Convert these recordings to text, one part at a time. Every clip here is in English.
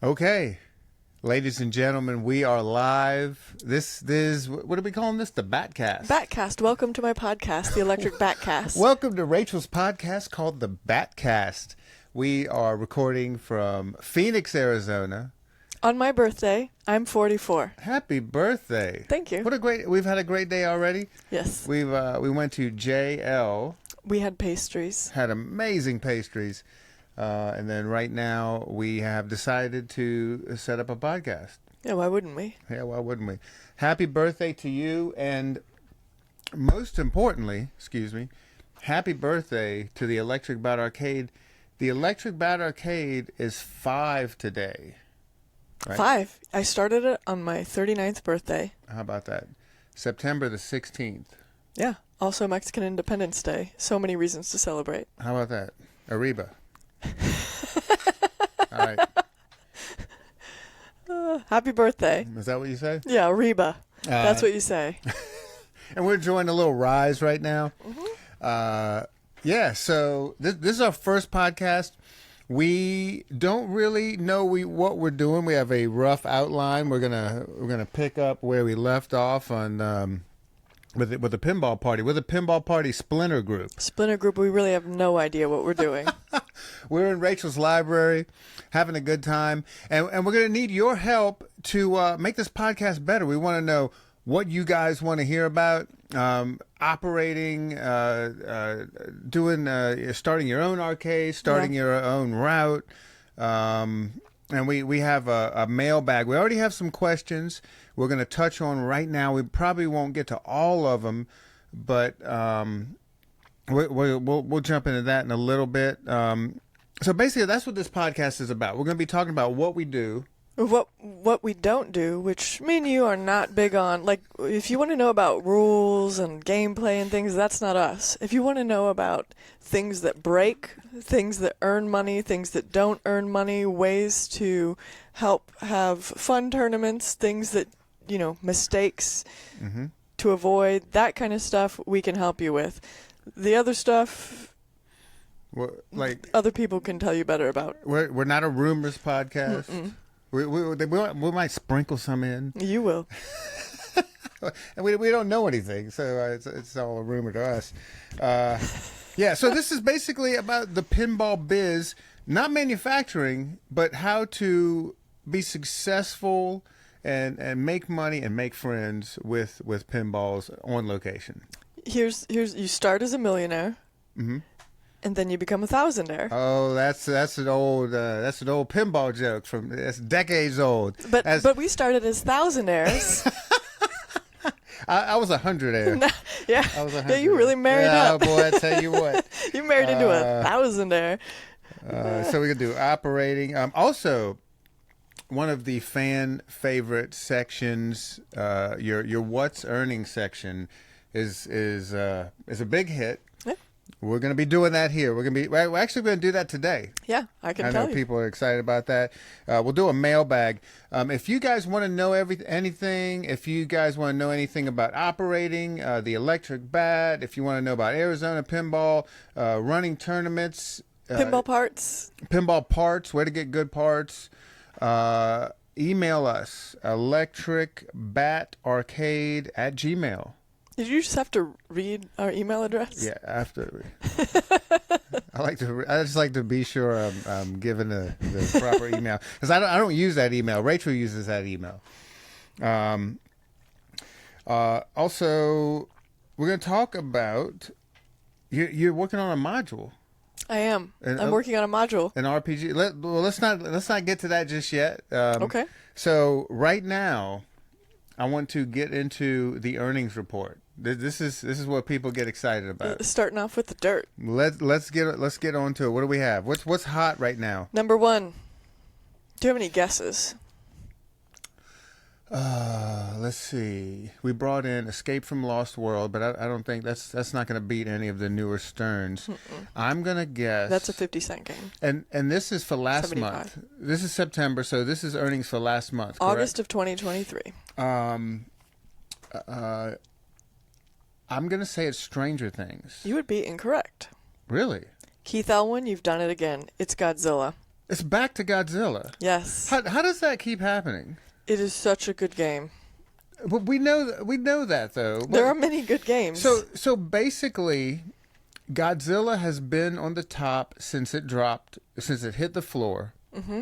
Okay, ladies and gentlemen, we are live. This is, what are we calling this? The Batcast. Batcast. Welcome to my podcast, the Electric Batcast. Welcome to Rachel's podcast called The Batcast. We are recording from Phoenix, Arizona. On my birthday, I'm 44. Happy birthday. Thank you. We've had a great day already. Yes. We went to JL. We had pastries. Had amazing pastries. And then right now we have decided to set up a podcast. Yeah, why wouldn't we? Yeah, why wouldn't we? Happy birthday to you, and most importantly, happy birthday to the Electric Bat Arcade. The Electric Bat Arcade is 5 today. Right? 5. I started it on my 39th birthday. How about that? September the 16th. Yeah. Also Mexican Independence Day. So many reasons to celebrate. How about that? Arriba. All right. Happy birthday. Is that what you say? Yeah, Arriba. That's what you say. And we're enjoying a little rise right now. Mm-hmm. Yeah, so this is our first podcast. We don't really know what we're doing. We have a rough outline. We're gonna pick up where we left off on with the pinball party. We're the pinball party splinter group. Splinter group, we really have no idea what we're doing. We're in Rachel's library, having a good time, and we're going to need your help to make this podcast better. We want to know what you guys want to hear about, operating, starting your own arcade, starting your own route, and we have a mailbag. We already have some questions we're going to touch on right now. We probably won't get to all of them, but we'll jump into that in a little bit. So basically, that's what this podcast is about. We're going to be talking about what we do. What we don't do, which me and you are not big on. Like, if you want to know about rules and gameplay and things, that's not us. If you want to know about things that break, things that earn money, things that don't earn money, ways to help have fun tournaments, things that, mistakes to avoid, that kind of stuff, we can help you with. The other stuff, other people can tell you better about. We're not a rumors podcast. We might sprinkle some in. You will. And we don't know anything, so it's all a rumor to us. Yeah, so this is basically about the pinball biz, not manufacturing, but how to be successful and make money and make friends with pinballs on location. Here's you start as a millionaire. Mm-hmm. And then you become a thousandaire. Oh, that's an old pinball joke that's decades old. But we started as thousandaires. I was 100-aire. Yeah. I was 100. Yeah, you really married up. Oh boy, I tell you what. You married into a thousandaire. So we could do operating. Also, one of the fan favorite sections, your what's earning section, is a big hit. Yeah. We're going to be doing that here. We're actually going to do that today. Yeah, I can tell you. I know people are excited about that. We'll do a mailbag. If you guys want to know anything, if you guys want to know anything about operating the Electric Bat, if you want to know about Arizona pinball, running tournaments, pinball parts, where to get good parts, email us, electricbatarcade@gmail.com. Did you just have to read our email address? Yeah, after. I just like to be sure I'm giving the proper email, because I don't use that email. Rachel uses that email. Also, we're going to talk about you're working on a module. I am. I'm working on a module. An RPG. Let's not get to that just yet. Okay. So right now, I want to get into the earnings report. This is what people get excited about. Starting off with the dirt. Let's get on to it. What do we have? What's hot right now? Number 1. Do you have any guesses? Let's see. We brought in Escape from Lost World, but I don't think that's not going to beat any of the newer Sterns. I'm going to guess that's a 50-cent game. And this is for last 75. month. This is September, so this is earnings for last month. Correct? August of 2023. I'm going to say it's Stranger Things. You would be incorrect. Really? Keith Elwin, you've done it again. It's Godzilla. It's back to Godzilla. Yes. How does that keep happening? It is such a good game. But we know that though. There are many good games. So basically, Godzilla has been on the top since it hit the floor. Mm-hmm.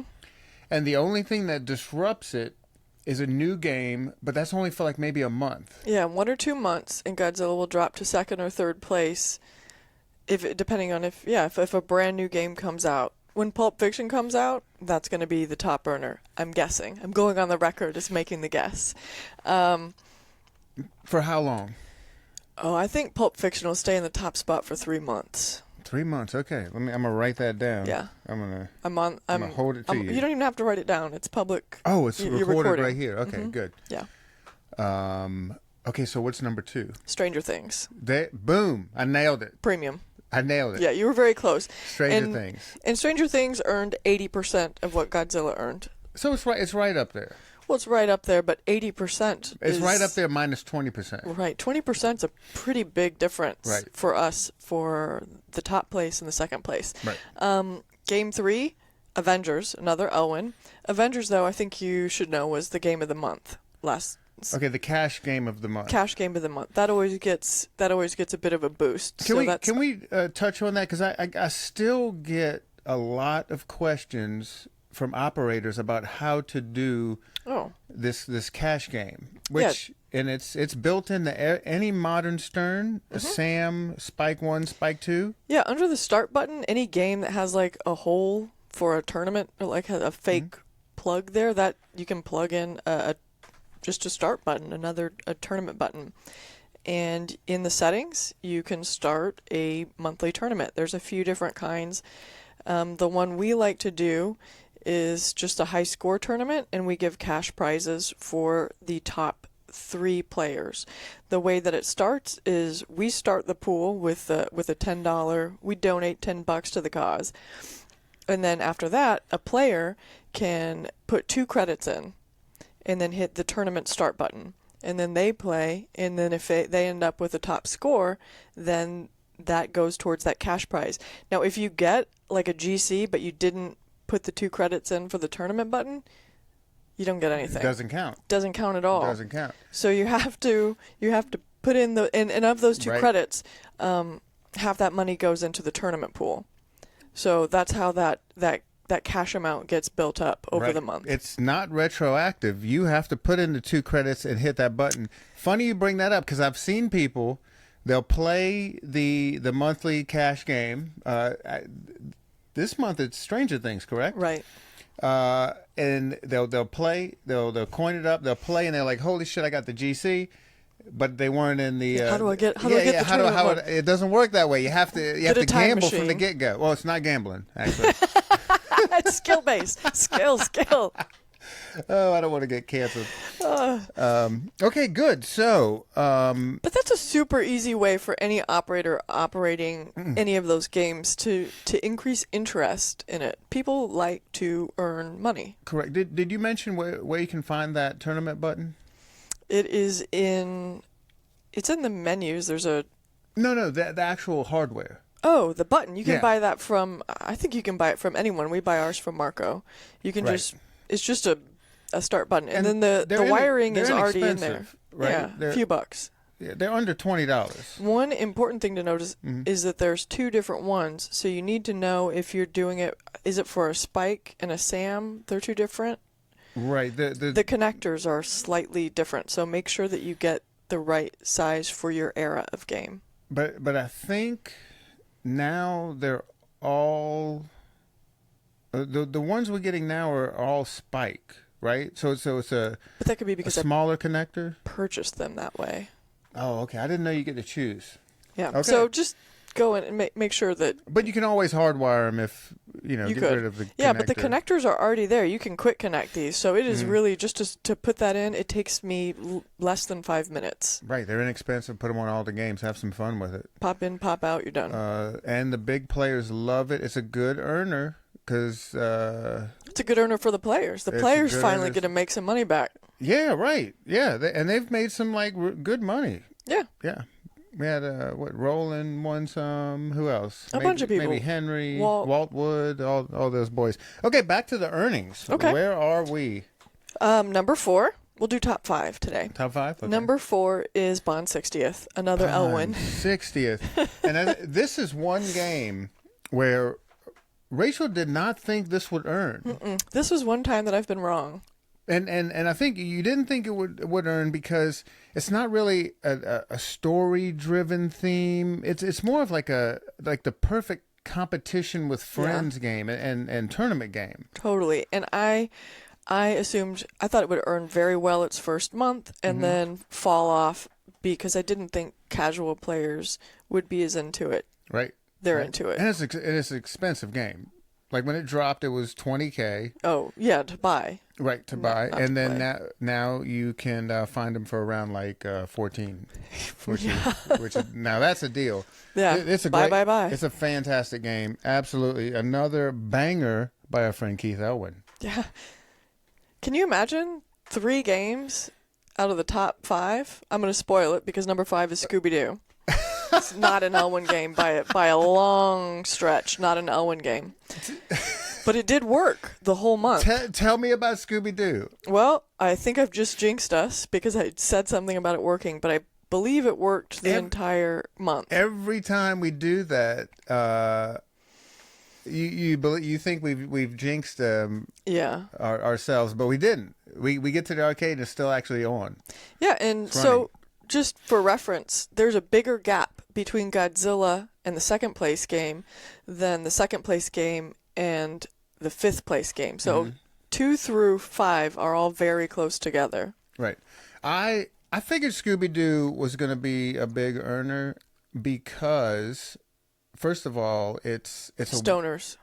And the only thing that disrupts it is a new game, but that's only for like maybe a month. Yeah, 1 or 2 months, and Godzilla will drop to second or third place, depending on if a brand new game comes out. When Pulp Fiction comes out, that's going to be the top earner. I'm guessing. I'm going on the record as making the guess. For how long? Oh, I think Pulp Fiction will stay in the top spot for 3 months. 3 months. Okay, I'm gonna write that down. Yeah. I'm I'm gonna hold it to you. You don't even have to write it down. It's public. Oh, it's You're recorded recording. right here. Okay, good. Yeah. Okay, so what's number 2? Stranger Things. Boom! I nailed it. Premium. I nailed it. Yeah, you were very close. Stranger Things. And Stranger Things earned 80% of what Godzilla earned. So it's right. It's right up there. Well, it's right up there, but 80% It's right up there minus 20%. Right. 20% is a pretty big difference Right. for us for the top place and the second place. Right. Game 3, Avengers, another Owen. Avengers, though, I think you should know, was the game of the month Okay, the cash game of the month. Cash game of the month. That always gets a bit of a boost. Can we touch on that? Because I still get a lot of questions from operators about how to do this cash game, and it's built into any modern Stern, a SAM, Spike 1, Spike 2. Yeah, under the start button, any game that has like a hole for a tournament or like a fake plug there, that you can plug in just a start button, a tournament button. And in the settings, you can start a monthly tournament. There's a few different kinds. The one we like to do is just a high score tournament, and we give cash prizes for the top 3 players. The way that it starts is we start the pool with a $10. We donate $10 to the cause, and then after that, a player can put 2 credits in, and then hit the tournament start button, and then they play. And then if they end up with a top score, then that goes towards that cash prize. Now, if you get like a GC, but you didn't put the 2 credits in for the tournament button, you don't get anything. It doesn't count. Doesn't count at all. It doesn't count. So you have to put in and of those 2 credits, half that money goes into the tournament pool. So that's how that cash amount gets built up over the month. It's not retroactive. You have to put in the 2 credits and hit that button. Funny you bring that up, because I've seen people, they'll play the monthly cash game. This month it's Stranger Things, correct? Right. And they'll play, they'll coin it up, they'll play, and they're like, holy shit, I got the GC. But they weren't in the. How do I get the tournament? It doesn't work that way. You have to gamble from the machine. get-go. Well, it's not gambling, actually. It's skill based. Skill. Oh, I don't want to get canceled. Okay, good. So, but that's a super easy way for any operator operating any of those games to increase interest in it. People like to earn money. correct. Did you mention where you can find that tournament button? It is it's in the menus. There's a No, the actual hardware. Oh, the button. You can Yeah. buy that from, I think you can buy it from anyone. We buy ours from Marco. You can Right. it's just a start button. And then they're the wiring is already in there. inexpensive, right? Yeah, a few bucks. Yeah, they're under $20. One important thing to notice is that there's 2 different ones. So you need to know if you're doing it, is it for a Spike and a SAM? They're 2 different. Right. The connectors are slightly different. So make sure that you get the right size for your era of game. But I think now they're all the ones we're getting now are all Spike, right? So it's a But that could be because I smaller connector. purchased them that way. Oh, okay. I didn't know you get to choose. Yeah. Okay. So just go in and make sure that But you can always hardwire them if you get could. rid of the Yeah, connector. but the connectors are already there. You can quick connect these. So it is really just to put that in. It takes me less than 5 minutes. Right, they're inexpensive. Put them on all the games. Have some fun with it. Pop in, pop out. You're done. And the big players love it. It's a good earner because It's a good earner for the players. The It's a players good finally earner. get to make some money back. yeah, right, yeah, and they've made some like good money. Yeah. Yeah, We had what Roland won some. Who else? A bunch of people. Maybe Henry, Walt. Walt Wood, all those boys. Okay, back to the earnings. Okay. Where are we? Number 4. We'll do top 5 today. Top 5? Okay. Number 4 is Bond 60th, another Elwyn. 60th. And this is one game where Rachel did not think this would earn. This was one time that I've been wrong. And I think you didn't think it would earn because it's not really a story driven theme. It's more of like the perfect competition with friends game and tournament game. Totally. And I thought it would earn very well its first month and then fall off because I didn't think casual players would be as into it. Right. They're into it. And it's an expensive game. Like when it dropped, it was $20K. Oh, yeah, to buy. Right, to buy. not And to then play. now you can find them for around like 14 which is, now that's a deal. Yeah, It's a buy, great, buy. It's a fantastic game. Absolutely. Another banger by our friend Keith Elwyn. Yeah. Can you imagine 3 games out of the top 5? I'm going to spoil it because number 5 is Scooby-Doo. It's not an Elwyn game by a long stretch. Not an Elwyn game. But it did work the whole month. Tell me about Scooby-Doo. Well, I think I've just jinxed us because I said something about it working, but I believe it worked the entire month. Every time we do that, you think we've jinxed Yeah. ourselves, but we didn't. We get to the arcade and it's still actually on. Yeah, and It's running. so just for reference, there's a bigger gap between Godzilla and the second place game than the second place game and the 5th place game. So 2 through 5 are all very close together. Right. I figured Scooby-Doo was going to be a big earner because, first of all, it's Stoners.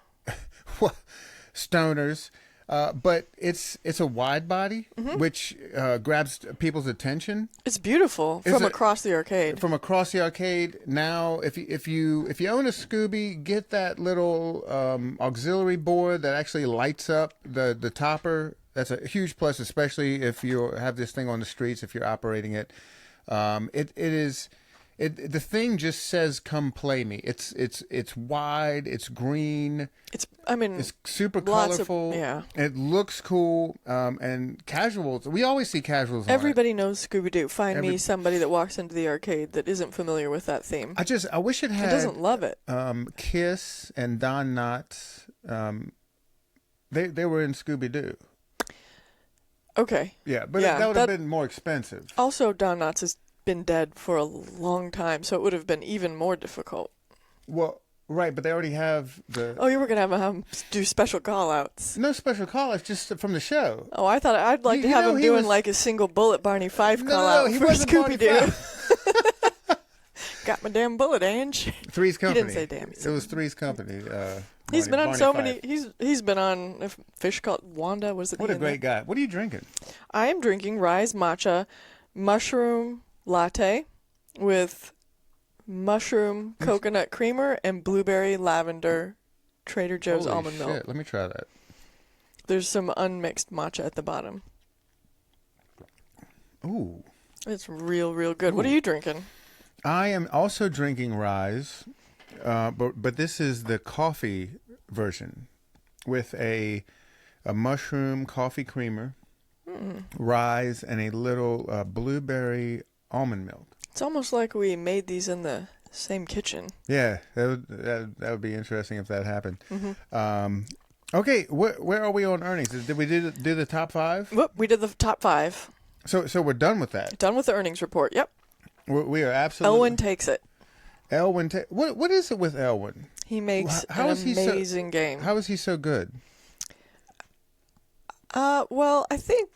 stoners, but it's a wide body which grabs people's attention It's beautiful Is from it- across the arcade. from across the arcade. Now, if you own a Scooby, get that little auxiliary board that actually lights up the topper. That's a huge plus, especially if you have this thing on the streets. If you're operating it, the thing just says "Come play me." It's wide. It's green. It's Super lots of- colorful. yeah. It looks cool. And casuals. We always see casuals. on it. Everybody knows Scooby-Doo. Find Every- me somebody that walks into the arcade that isn't familiar with that theme. I wish it It had. doesn't love it. Kiss and Don Knotts. They were in Scooby-Doo. Okay. Yeah, but Yeah, that would have that- been more expensive. Also, Don Knotts has been dead for a long time, so it would have been even more difficult. Well, right, but they already have the Oh, you were going to have him do special call-outs. no special call. It's just from the show. Oh, I thought I'd like to You have know, him he doing was- like a single bullet Barney Fife No, call-out he for wasn't Barney Scooby-Doo. Fife. Got my damn bullet, Ange. Three's Company. didn't say damn, he It said- was Three's Company. He's been on Barney so Fife. many. He's been on a fish called Wanda. Was it? What he a in great that? guy. What are you drinking? I am drinking Rise Matcha mushroom latte with mushroom coconut creamer and blueberry lavender Trader Joe's Holy almond shit. milk. Let me try that. There's some unmixed matcha at the bottom. Ooh. It's real good. What are you drinking? I am also drinking Rise, but this is the coffee version with a mushroom coffee creamer, Rise, and a little blueberry almond milk. It's almost like we made these in the same kitchen. Yeah, that would be interesting if that happened. Okay, where are we on earnings? Did we do the top 5? Whoop, we did the top 5. So we're done with that. Done with the earnings report. Yep. We are absolutely. Elwyn takes it. Elwyn. What is it with Elwyn? He makes How an is he so- amazing game. How is he so good? Well, I think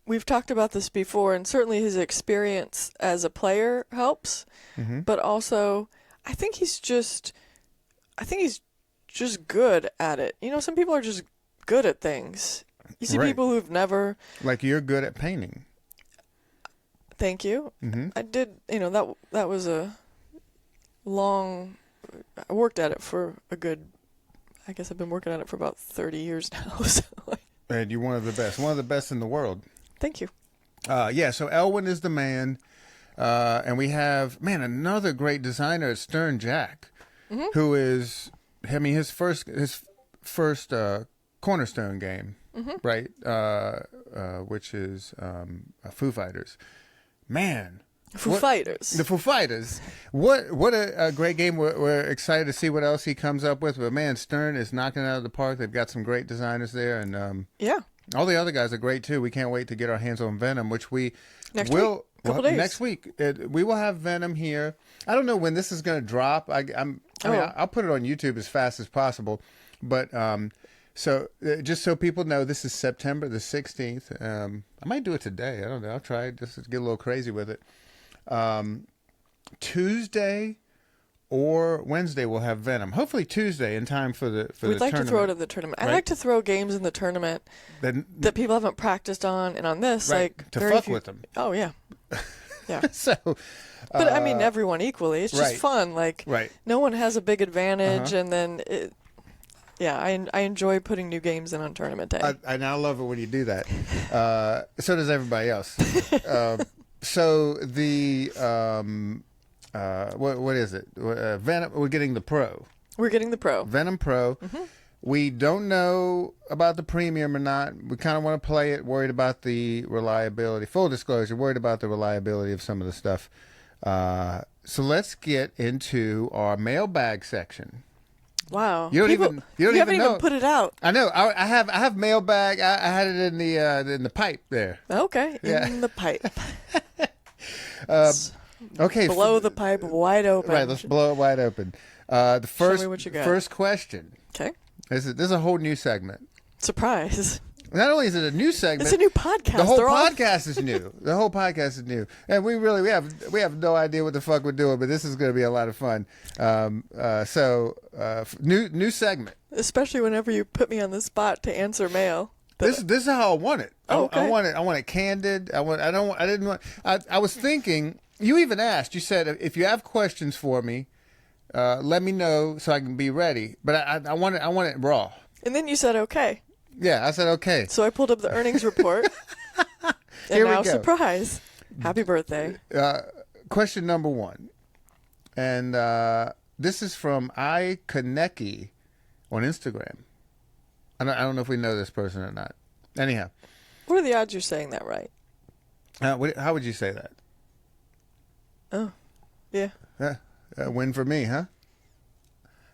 we've talked about this before, and certainly his experience as a player helps. But also, I think he's just good at it. You know, some people are just good at things. You see Right. people who've never. Like you're good at painting. Thank you. I did. You know, that was a long. I worked at it for a good. I guess I've been working at it for about 30 years now. So, And you're one of the best in the world. thank you. Yeah, so Elwyn is the man. And we have, man, another great designer, Stern Jack, who is, I mean, his first Cornerstone game, right? Which is Foo Fighters. Man. Foo Fighters. The Foo Fighters. What a great game. We're excited to see what else he comes up with. But man, Stern is knocking it out of the park. They've got some great designers there, and yeah, all the other guys are great too. We can't wait to get our hands on Venom, which we next will. week. Couple days. Next week, we will have Venom here. I don't know when this is going to drop. I'll put it on YouTube as fast as possible. But so just so people know, this is September the 16th. I might do it today. I don't know. I'll try it just to get a little crazy with it. Tuesday or Wednesday we'll have Venom. Hopefully Tuesday in time for the We'd like tournament. to throw it in the tournament. Right? I like to throw games in the tournament that people haven't practiced on, and on this, right, like to very fuck few... with them. Oh yeah, yeah. So, But I mean, everyone equally. It's just right. fun. Like right. no one has a big advantage, and then I enjoy putting new games in on tournament day. I now love it when you do that. So does everybody else. So the what is it? Venom. We're getting the Pro. We're getting the Pro. Venom Pro. We don't know about the premium or not. We kind of want to play it. Worried about the reliability. Full disclosure, worried about the reliability of some of the stuff. So let's get into our mailbag section. Wow. You haven't even put it out. I know. I have mailbag. I had it in the pipe there. Okay. Yeah. In the pipe. Okay. Blow the pipe wide open. Right. Let's blow it wide open. The first Show me what you got. first question. Okay. This is a whole new segment. Surprise. Not only is it a new segment, It's a new podcast. the whole They're all- podcast is new. The whole podcast is new, and we have no idea what the fuck we're doing, but this is going to be a lot of fun. New segment. Especially whenever you put me on the spot to answer mail. This is how I want it. Oh, okay. I want it candid. I was thinking. You even asked. You said if you have questions for me, let me know so I can be ready. But I want it raw. And then you said okay. Yeah, I said okay. So I pulled up the earnings report. And Here we now, go. surprise. Happy birthday. Question number 1, and this is from iKaneki on Instagram. I don't know if we know this person or not. Anyhow, What are the odds you're saying that right? how would you say that? Oh, yeah. Win for me, huh?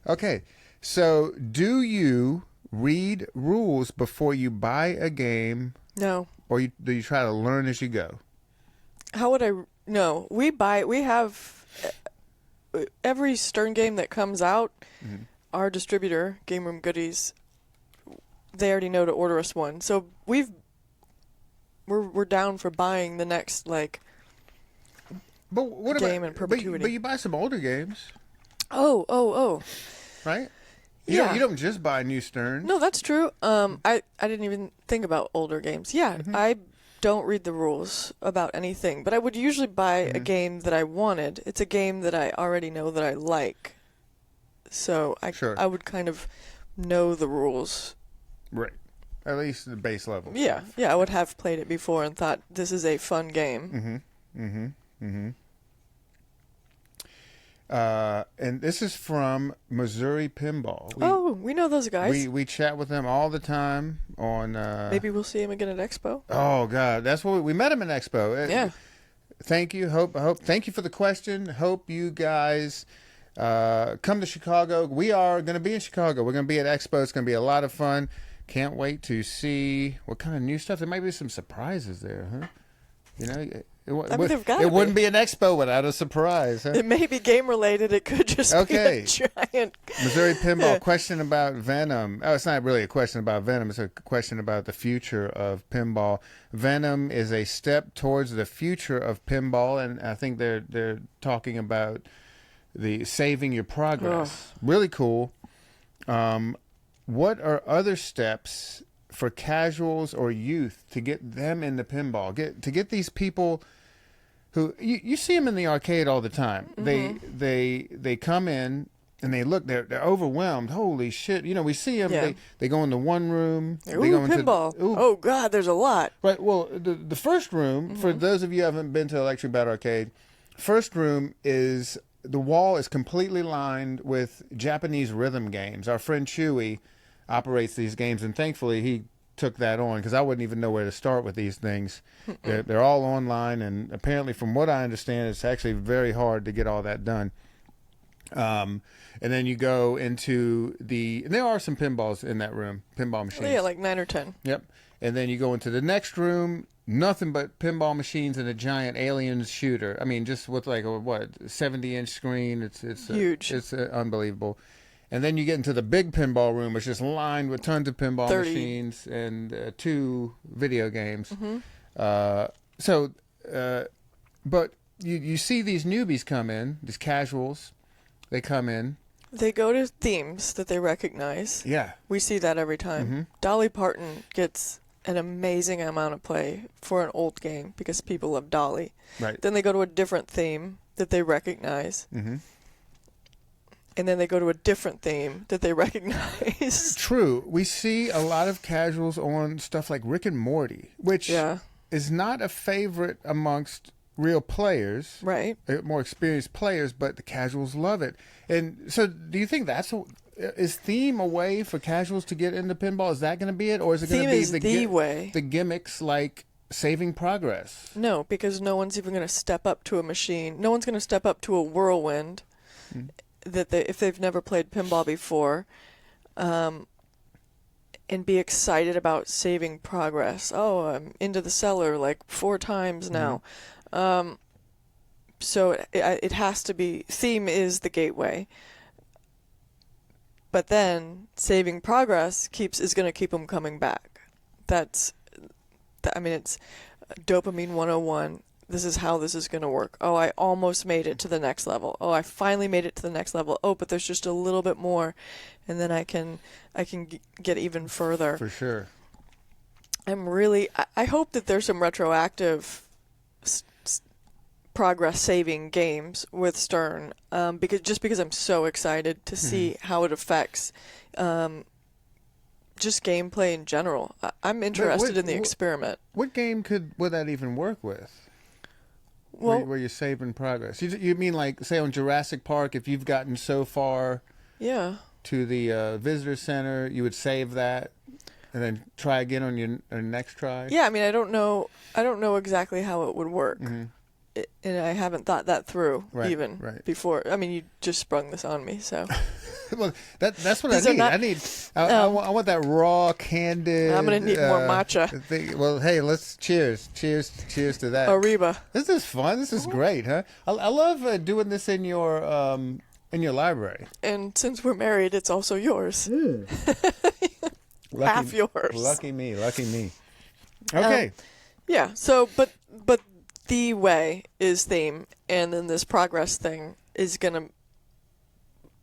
Okay, so do you read rules before you buy a game, No. or do you try to learn as you go? How would I? No. We have every Stern game that comes out. Our distributor, Game Room Goodies, they already know to order us one. So we're down for buying the next But what game about in perpetuity. But you buy some older games, Oh. right? Yeah. You don't just buy new Stern. No, that's true. I didn't even think about older games. Yeah, I don't read the rules about anything, but I would usually buy a game that I wanted. It's a game that I already know that I like. So I would kind of know the rules. Right. At least the base level. Yeah, I would have played it before and thought this is a fun game. And this is from Missouri Pinball. We know those guys. We chat with them all the time on. Maybe we'll see him again at Expo. Oh God, that's what we met him in Expo. Yeah. Thank you. Thank you for the question. Hope you guys come to Chicago. We are going to be in Chicago. We're going to be at Expo. It's going to be a lot of fun. Can't wait to see what kind of new stuff. There might be some surprises there, huh? You know, it wouldn't be an expo without a surprise, huh? It may be game related. It could just be a giant. Missouri Pinball, question about Venom. Oh, it's not really a question about Venom. It's a question about the future of pinball. Venom is a step towards the future of pinball, and I think they're talking about the saving your progress. Oh. Really cool. What are other steps for casuals or youth to get them into pinball? Get these people who you see them in the arcade all the time. Mm-hmm. They come in and they look. They're overwhelmed. Holy shit! You know, we see them. Yeah. They go into one room. Ooh, they go pinball. Oh God, there's a lot. Right. Well, the first room, for those of you who haven't been to Electric Battle Arcade, first room is the wall is completely lined with Japanese rhythm games. Our friend Chewy operates these games, and thankfully he took that on because I wouldn't even know where to start with these things. They're all online, and apparently, from what I understand, it's actually very hard to get all that done. And then you go into and there are some pinballs in that room, pinball machines. Yeah, like 9 or 10. Yep. And then you go into the next room, nothing but pinball machines and a giant aliens shooter. I mean, just with like a 70-inch screen. It's huge. It's unbelievable. And then you get into the big pinball room, which is lined with tons of pinball 30. machines and 2 video games. Mm-hmm. But you see these newbies come in, these casuals. They come in. They go to themes that they recognize. Yeah. We see that every time. Mm-hmm. Dolly Parton gets an amazing amount of play for an old game because people love Dolly. Right. Then they go to a different theme that they recognize. Mm-hmm. And then they go to a different theme that they recognize. True. We see a lot of casuals on stuff like Rick and Morty, which is not a favorite amongst real players, right? More experienced players, but the casuals love it. And so, do you think is theme a way for casuals to get into pinball? Is that going to be it, or is it going to be the way? The gimmicks like saving progress? No, because no one's even going to step up to a machine. No one's going to step up to a whirlwind if they've never played pinball before, and be excited about saving progress. Oh, I'm into the cellar like 4 times now. So it has to be, theme is the gateway. But then saving progress is going to keep them coming back. It's dopamine 101. This is how this is going to work. Oh, I almost made it to the next level. Oh, I finally made it to the next level. Oh, but there's just a little bit more, and then I can get even further. For sure. I hope that there's some retroactive progress saving games with Stern, because I'm so excited to see how it affects just gameplay in general. I'm interested in the experiment. What game would that even work with? Well, where you're saving progress. You mean like, say, on Jurassic Park, if you've gotten so far to the visitor center, you would save that and then try again on your next try? Yeah, I mean, I don't know exactly how it would work. Mm-hmm. And I haven't thought that through before. I mean, you just sprung this on me, so. Well, that's what I need. I want that raw, candid. I'm gonna need more matcha. Well, hey, let's cheers to that. Arriba. This is fun. This is great, huh? I love doing this in your library. And since we're married, it's also yours. Half yours. Lucky me. Okay. Yeah. So, but the way is theme, and then this progress thing is gonna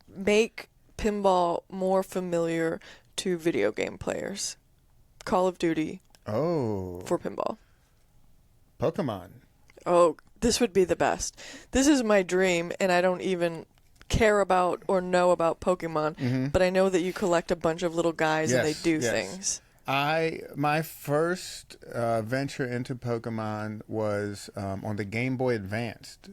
make pinball more familiar to video game players. Call of Duty. Oh. For pinball. Pokemon. Oh, this would be the best. This is my dream, and I don't even care about or know about Pokemon, but I know that you collect a bunch of little guys and they do things. My first venture into Pokemon was on the Game Boy Advanced.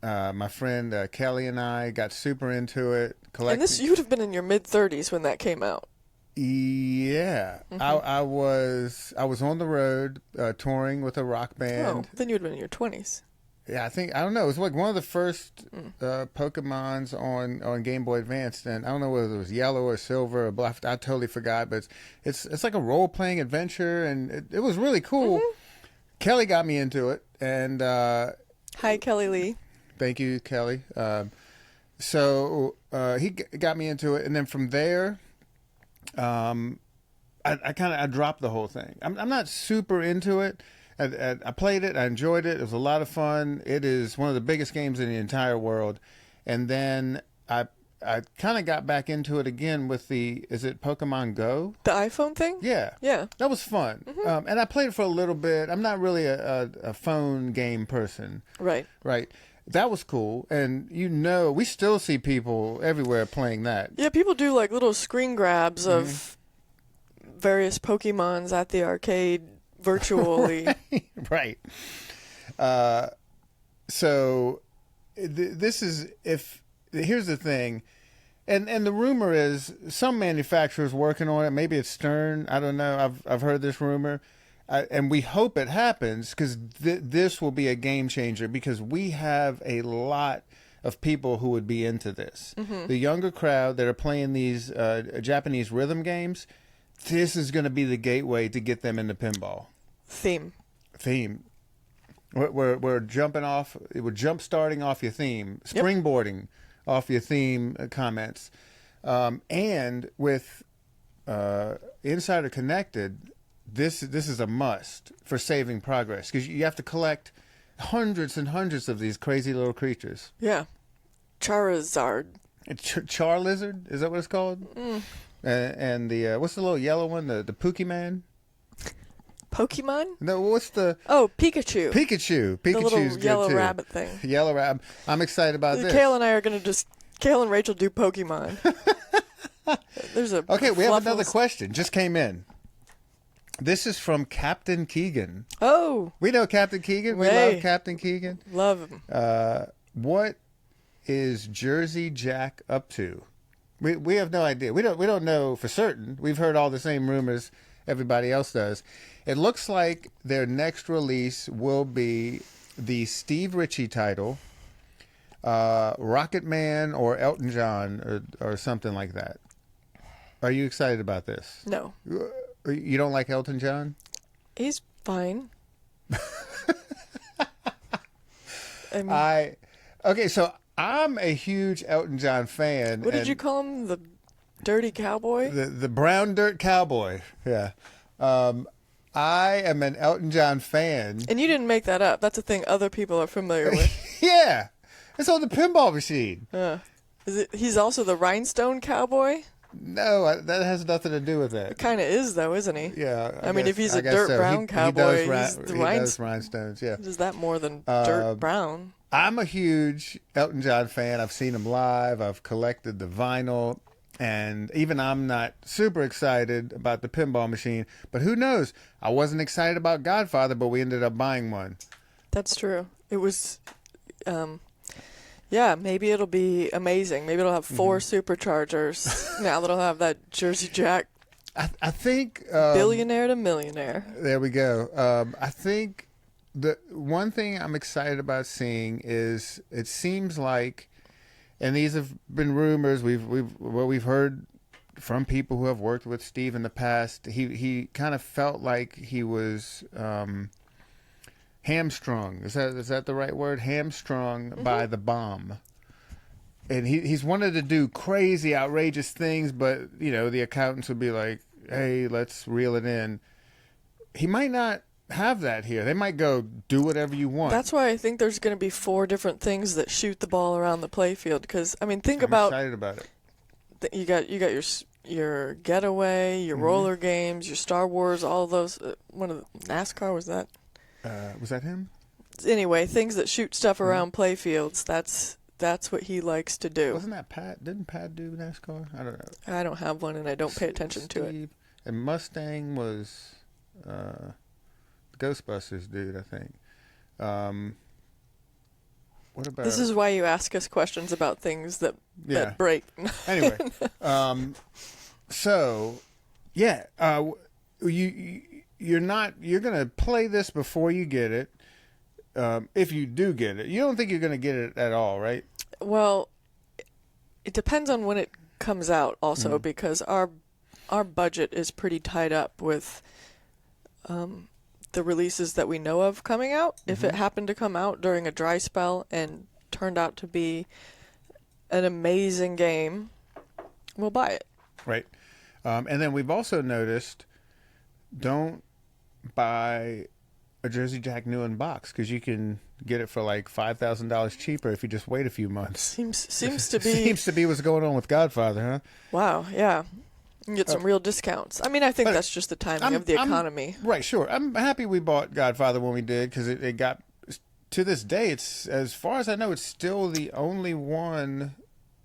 My friend Kelly and I got super into it. And you would have been in your mid-30s when that came out. Yeah, I was on the road touring with a rock band. Oh, then you would have been in your 20s. Yeah, I don't know. It was like one of the first Pokemons on Game Boy Advance, and I don't know whether it was yellow or silver or black. I totally forgot, but it's like a role playing adventure, and it was really cool. Kelly got me into it, and hi, Kelly Lee. Thank you, Kelly. So he got me into it, and then from there, I dropped the whole thing. I'm not super into it. I played it. I enjoyed it. It was a lot of fun. It is one of the biggest games in the entire world. And then I kind of got back into it again with is it Pokemon Go? The iPhone thing? Yeah. Yeah. That was fun. And I played it for a little bit. I'm not really a phone game person. Right. Right. That was cool. And we still see people everywhere playing that. Yeah, people do like little screen grabs of various Pokemons at the arcade virtually. Right. So this is if here's the thing, and the rumor is some manufacturers working on it. Maybe it's Stern. I don't know. I've heard this rumor, and we hope it happens because this will be a game changer because we have a lot of people who would be into this. The younger crowd that are playing these Japanese rhythm games. This is going to be the gateway to get them into pinball. Theme. We're jumping off. We're jump starting off your theme, springboarding off your theme comments, and with Insider Connected, this is a must for saving progress because you have to collect hundreds and hundreds of these crazy little creatures. Yeah, Charizard. Char lizard, is that what it's called? And the what's the little yellow one? The Pokemon. Pokemon? No, what's the... Oh, Pikachu. Pikachu's the little good yellow too. rabbit thing. Yellow rabbit. I'm excited about this. Kale and I are going to Kale and Rachel do Pokemon. There's a... Okay, we have another Fluffles. question. Just came in. This is from Captain Keegan. Oh, We know Captain Keegan. We Hey. love Captain Keegan. love him. What is Jersey Jack up to? We have no idea. We don't know for certain. We've heard all the same rumors everybody else does. It looks like their next release will be the Steve Ritchie title, Rocket Man or Elton John or something like that. Are you excited about this? No. You don't like Elton John? He's fine. I mean, Okay, so I'm a huge Elton John fan. what did and you call him? The Dirty Cowboy? The brown dirt cowboy. Yeah. I am an Elton John fan. And you didn't make that up. That's a thing other people are familiar with. Yeah. It's on the pinball machine. He's also the Rhinestone Cowboy? No, that has nothing to do with that. Kind of is, though, isn't he? Yeah. I mean, if he's I a guess dirt so. brown cowboy, he he's does, the he does rhinestones, yeah. Is that more than dirt brown? I'm a huge Elton John fan. I've seen him live. I've collected the vinyl. And even I'm not super excited about the pinball machine. But who knows? I wasn't excited about Godfather, but we ended up buying one. That's true. It was, yeah, maybe it'll be amazing. Maybe it'll have 4 superchargers now that it'll have that Jersey Jack I think... billionaire to millionaire. There we go. I think the one thing I'm excited about seeing is it seems like, and these have been rumors we've heard from people who have worked with Steve in the past. He kind of felt like he was hamstrung. Is that the right word? Hamstrung by the bomb. And he's wanted to do crazy, outrageous things, but the accountants would be like, "Hey, let's reel it in." He might not have that here. They might go, "Do whatever you want." That's why I think there's going to be 4 different things that shoot the ball around the playfield. Because I'm I'm about excited about it. you got your Getaway, your roller games, your Star Wars, all of those. One of the NASCAR was that. Was that him? Anyway, things that shoot stuff around playfields. That's what he likes to do. Wasn't that Pat? Didn't Pat do NASCAR? I don't know. I don't have one, and I don't pay attention to it. Steve. And Mustang was Ghostbusters dude, I think. What about... This is why you ask us questions about things that break. Anyway, so yeah, you're gonna play this before you get it. If you do get it, you don't think you're gonna get it at all, right? Well, it depends on when it comes out, also, because our budget is pretty tied up with the releases that we know of coming out. If it happened to come out during a dry spell and turned out to be an amazing game, we'll buy it. Right. And then we've also noticed, don't buy a Jersey Jack new in box because you can get it for like $5,000 cheaper if you just wait a few months. Seems to be. Seems to be what's going on with Godfather, huh? Wow, yeah. You can get some real discounts. I mean, I think that's just the timing of the economy. Right, sure. I'm happy we bought Godfather when we did because it got, to this day, it's, as far as I know, it's still the only one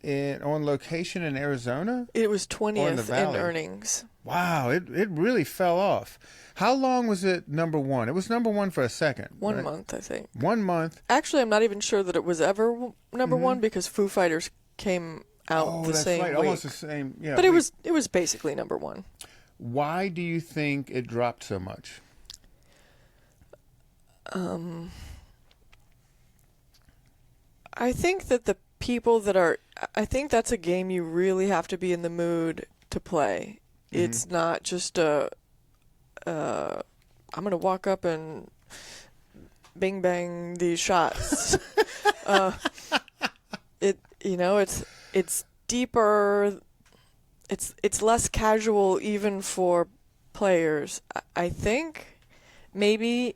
on location in Arizona. It was Or in the 20th in Valley. earnings. Wow, it really fell off. How long was it number one? It was number one for a second. One right? month, I think. 1 month. Actually, I'm not even sure that it was ever number one because Foo Fighters came out Oh, the that's same right. week. Almost the same. Yeah. But it was basically number one. Why do you think it dropped so much? I think that the people that are, I think that's a game you really have to be in the mood to play. It's not just I'm going to walk up and bing bang these shots. It's deeper. It's less casual even for players. I think maybe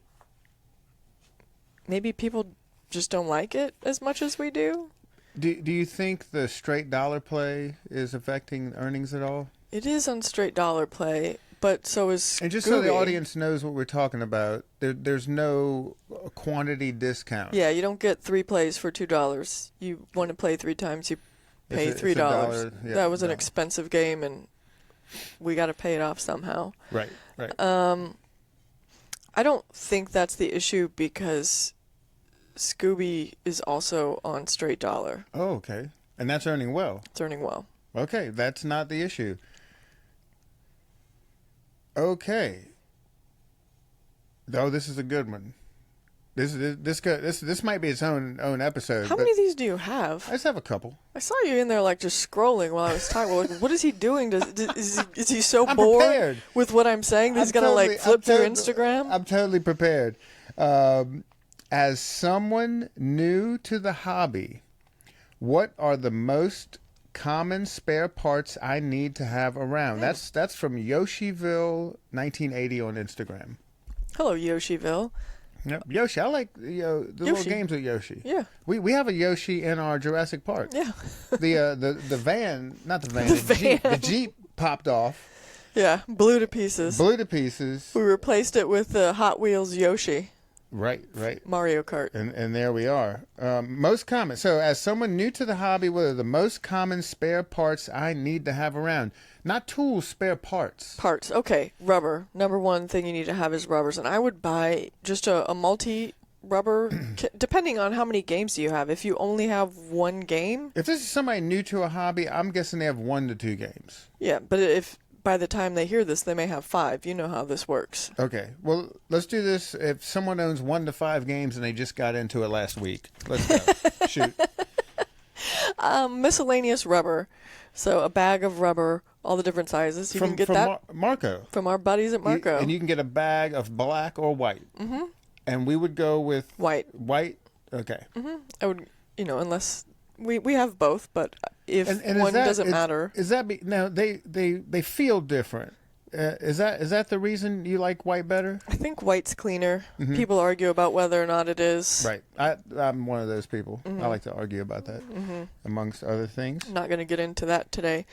people just don't like it as much as we do. Do you think the straight dollar play is affecting earnings at all? It is on straight dollar play, but so is And just so the Scooby. audience knows what we're talking about, there's no quantity discount. Yeah, you don't get 3 plays for $2. You want to play 3 times, you pay It's $3. $1, yeah, That was an no. expensive game, and we got to pay it off somehow. Right. I don't think that's the issue because Scooby is also on straight dollar. Oh, okay. And that's earning well. It's earning well. Okay, that's not the issue. Okay. Oh, this is a good one. This might be its own episode. How but many of these do you have? I just have a couple. I saw you in there like just scrolling while I was talking. Like, what is he doing? Is he so I'm bored prepared. with what I'm saying that he's gonna like flip through Instagram? I'm totally prepared. As someone new to the hobby, what are the most common spare parts I need to have around? That's from Yoshiville 1980 on Instagram. Hello, Yoshiville. Yep, Yoshi. I like the little Yoshi. games with Yoshi. Yeah. We have a Yoshi in our Jurassic Park. Yeah. The van, not the van, the Jeep popped off, Yeah, blew to pieces. blew to pieces. We replaced it with the Hot Wheels Yoshi Right. Mario Kart. And there we are. Most common. So, as someone new to the hobby, what are the most common spare parts I need to have around? Not tools, spare parts. Parts. Okay, rubber. Number one thing you need to have is rubbers. And I would buy just a multi-rubber kit, depending on how many games you have. If you only have one game, If this is somebody new to a hobby, I'm guessing they have 1 to 2 games. yeah. But if by the time they hear this, they may have 5. You know how this works. Okay. Well, let's do this. If someone owns 1 to 5 games and they just got into it last week, let's go. Shoot. Miscellaneous rubber. So a bag of rubber, all the different sizes. You can get that Marco. from our buddies at Marco. And you can get a bag of black or white. Mm-hmm. And we would go with White. White. Okay. I would, unless we have both, but if And one doesn't matter. Is that now they feel different? Is that the reason you like white better? I think white's cleaner. People argue about whether or not it is. Right. I'm one of those people. I like to argue about that, amongst other things. Not going to get into that today.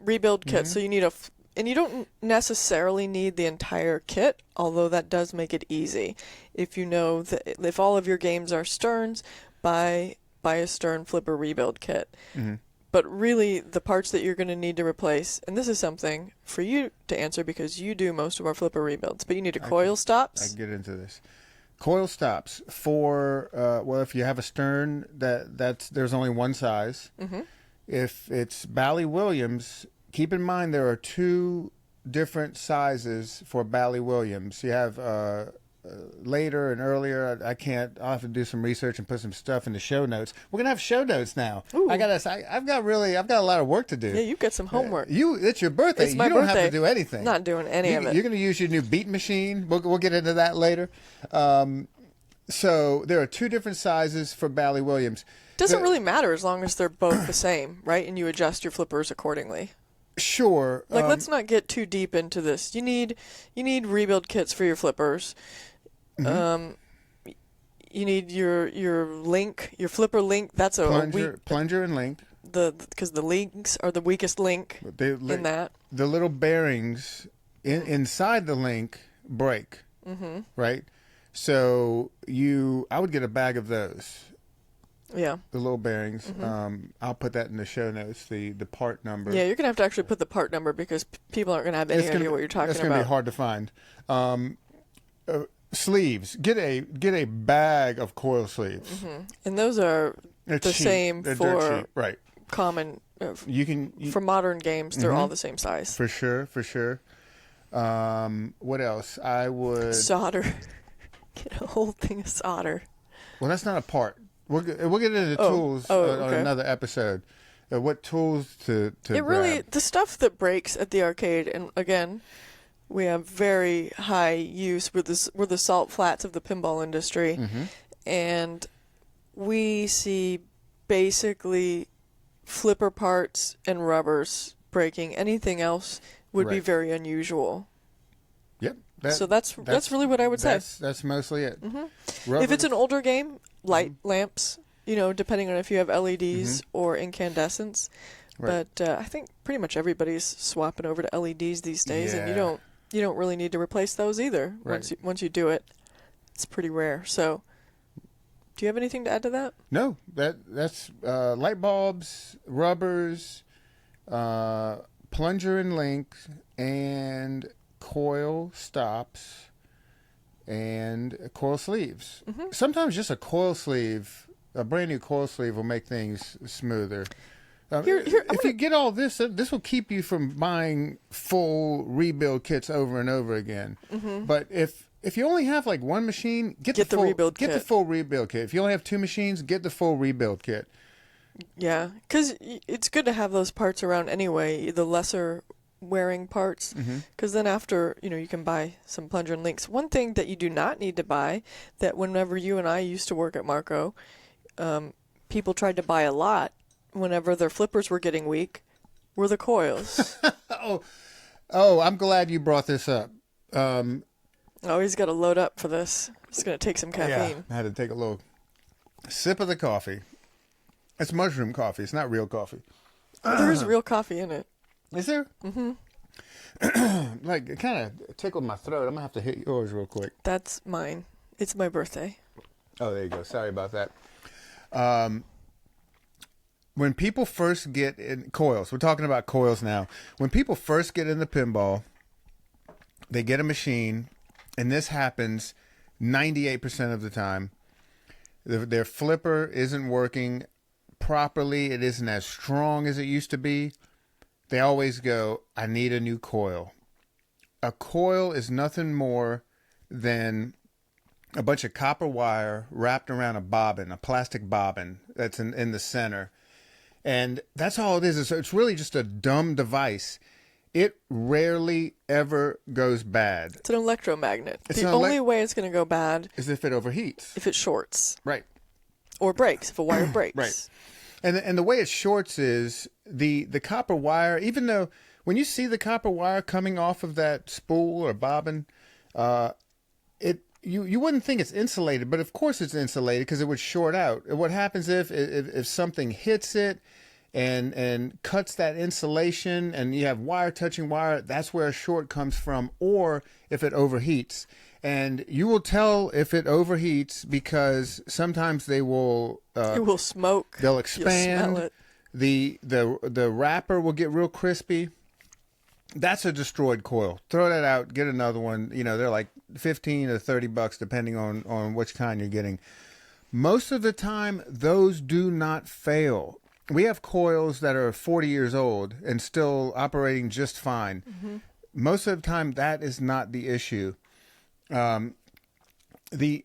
Rebuild kit. So you need and you don't necessarily need the entire kit, although that does make it easy. If you know that if all of your games are Sterns, buy a Stern Flipper rebuild kit. But really, the parts that you're going to need to replace, and this is something for you to answer because you do most of our Flipper rebuilds, but you need coil I stops. can get into this. Coil stops for if you have a Stern there's only one size. If it's Bally Williams, keep in mind there are 2 different sizes for Bally Williams. You have later and earlier. I'll have to do some research and put some stuff in the show notes. We're gonna have show notes now. Ooh. I've got a lot of work to do. Yeah, you get some homework. It's your birthday. It's my you don't birthday. have to do anything. Not doing any of it. You're gonna use your new beat machine. We'll get into that later. So there are 2 different sizes for Bally Williams. Doesn't really matter as long as they're both the same, right? And you adjust your flippers accordingly. Sure. Like, let's not get too deep into this. You need rebuild kits for your flippers. You need your link, your flipper link. That's a plunger and link. Because the links are the weakest link in that. The little bearings inside the link break. Right. So I would get a bag of those. Yeah. the little bearings. I'll put that in the show notes. The part number. Yeah, you're gonna have to actually put the part number because people aren't gonna have any idea what you're talking It's about. gonna be hard to find. Sleeves. Get a bag of coil sleeves. And those are They're the cheap. same They're for dirt cheap. Right. common For modern games. They're all the same size. For sure. What else? I would Solder. Get a whole thing of solder. Well, that's not a part. We'll get into tools on okay. another episode. What tools to It really, the stuff that breaks at the arcade, and again, we have very high use. We're the salt flats of the pinball industry, and we see basically flipper parts and rubbers breaking. Anything else would be Right. very unusual. Yep. So that's really what I would say. That's mostly it. If it's an older game, light lamps, depending on if you have LEDs or incandescents. Right. But I think pretty much everybody's swapping over to LEDs these days, and Yeah. you don't really need to replace those either. Right. Once you do it, it's pretty rare. So, do you have anything to add to that? No, that's light bulbs, rubbers, plunger and link, and coil stops, and coil sleeves. Sometimes just a coil sleeve, a brand new coil sleeve, will make things smoother. If you get all this, this will keep you from buying full rebuild kits over and over again. But if you only have like one machine, get the rebuild kit. Get the full rebuild kit. If you only have two machines, get the full rebuild kit. Yeah, because it's good to have those parts around anyway, the lesser wearing parts, because then after, you can buy some plunger and links. One thing that you do not need to buy, that whenever you and I used to work at Marco, people tried to buy a lot whenever their flippers were getting weak, were the coils. Oh, I'm glad you brought this up. Oh, he's got to load up for this. He's going to take some caffeine. I had to take a little sip of the coffee. It's mushroom coffee. It's not real coffee. There is real coffee in it. Is there? Like, it kind of tickled my throat. I'm going to have to hit yours real quick. That's mine. It's my birthday. Oh, there you go. Sorry about that. When people first get in coils, we're talking about coils now. When people first get into pinball, they get a machine, and this happens 98% of the time. Their flipper isn't working properly. It isn't as strong as it used to be. They always go, I need a new coil. A coil is nothing more than a bunch of copper wire wrapped around a bobbin, a plastic bobbin that's in the center. And that's all it is. It's really just a dumb device. It rarely ever goes bad. It's an electromagnet. It's The an only way it's going to go bad is if it overheats. if it shorts Right. or breaks, if a wire breaks. Right. And the way it shorts is the copper wire, even though when you see the copper wire coming off of that spool or bobbin, you wouldn't think it's insulated, but of course it's insulated because it would short out. And what happens if something hits it and cuts that insulation and you have wire touching wire, that's where a short comes from, or if it overheats. And you will tell if it overheats because sometimes they will It will smoke. they'll You'll expand. smell it. The wrapper will get real crispy. That's a destroyed coil. Throw that out, get another one. They're like $15 to $30 depending on which kind you're getting. Most of the time, those do not fail. We have coils that are 40 years old and still operating just fine. Most of the time, that is not the issue. The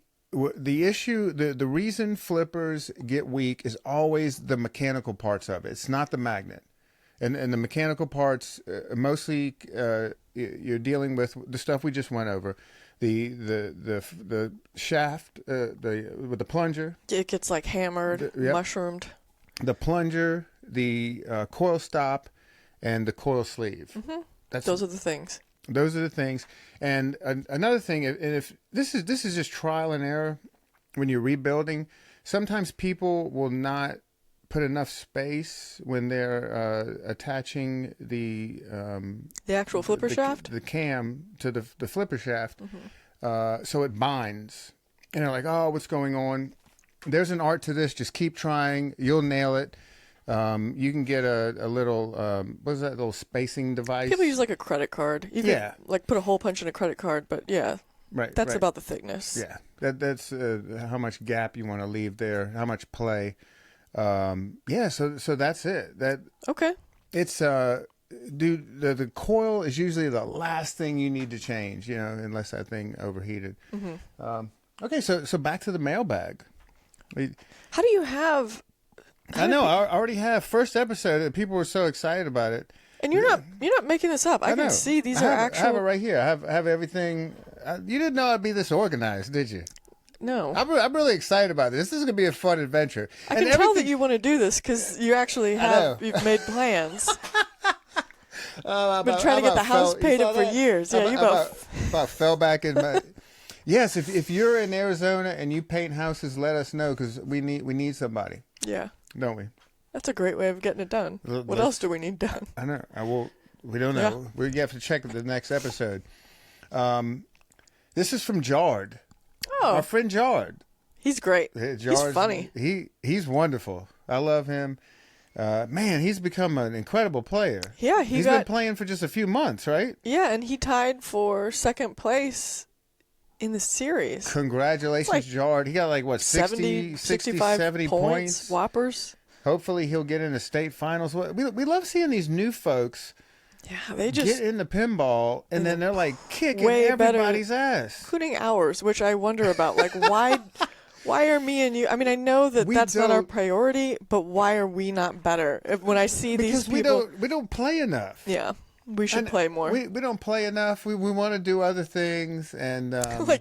issue, the reason flippers get weak is always the mechanical parts of it. It's not the magnet. And the mechanical parts, mostly you're dealing with the stuff we just went over. The shaft, with the plunger. It gets like hammered, mushroomed. The plunger, the coil stop, and the coil sleeve. Those are the things. Those are the things. And another thing, if this is just trial and error when you're rebuilding, sometimes people will not put enough space when they're attaching the actual flipper shaft? the cam to the flipper shaft, so it binds. And they're like, oh, what's going on? there's an art to this. Just keep trying. You'll nail it. You can get a little, what is that little spacing device? People use like a credit card. You can like put a hole punch in a credit card, but yeah, right. That's right. about the thickness. Yeah, that's how much gap you want to leave there, how much play. Yeah, so that's it. Okay. It's dude, the coil is usually the last thing you need to change, unless that thing overheated. Mm-hmm. Okay, so back to the mailbag. How do you have? I know. I already have first episode. And people were so excited about it. And you're not making this up. I can see these are actual. I have it right here. I have everything. You didn't know I'd be this organized, did you? No. I'm really excited about this. This is going to be a fun adventure. I can tell that you want to do this because you actually you've made plans. Been trying to get the house painted for years. Yeah, you about fell back in my. Yes, if you're in Arizona and you paint houses, let us know because we need somebody. Yeah. Don't we? That's a great way of getting it done. What else do we need done? I know. We don't know. Yeah. We have to check the next episode. This is from Jard. Oh, our friend Jard. He's great. He's funny. He's wonderful. I love him. Man, he's become an incredible player. Yeah, he's been playing for just a few months, right? Yeah, and he tied for second place in the series. Congratulations, Jard. He got 60, 65, 70 points. Whoppers. Hopefully he'll get into state finals. We love seeing these new folks. Yeah, they just get into pinball and then they're kicking everybody's ass. Including ours, which I wonder about. Why are me and you? I mean, I know that's not our priority, but why are we not better? When I see these people, we don't play enough. Yeah. We should play more. We don't play enough. We want to do other things and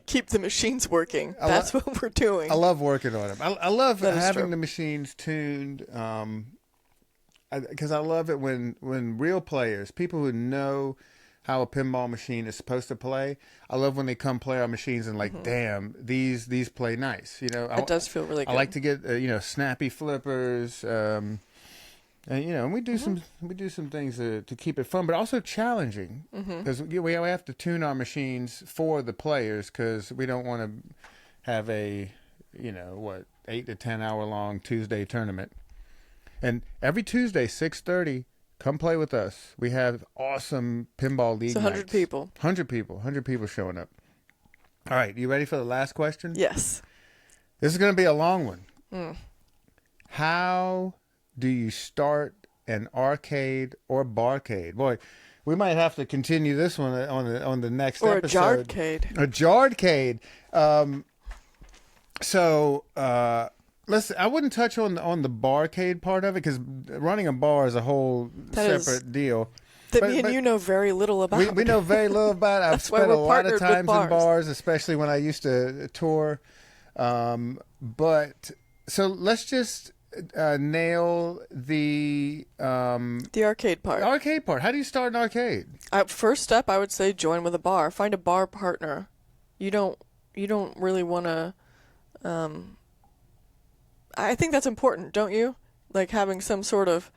keep the machines working. That's what we're doing. I love working on them. I love having the machines tuned because I love it when real players, people who know how a pinball machine is supposed to play, I love when they come play our machines and damn, these play nice. It does feel really good. I like to get snappy flippers. And we do some things to keep it fun, but also challenging because we have to tune our machines for the players because we don't want to have a 8 to 10 hour long Tuesday tournament. And every Tuesday 6:30, come play with us. We have awesome pinball league. It's 100 people. 100 people showing up. All right, you ready for the last question? Yes. This is going to be a long one. How do you start an arcade or barcade? Boy, we might have to continue this one on the next episode. Or a Jardcade. A Jardcade. I wouldn't touch on the barcade part of it because running a bar is a whole separate deal. Me and you know very little about. We know very little about it. I've spent a lot of times in bars, especially when I used to tour. But so let's just nail the arcade part. Arcade part. How do you start an arcade? First step, I would say join with a bar. Find a bar partner. You don't really want to. I think that's important, don't you? Having some sort of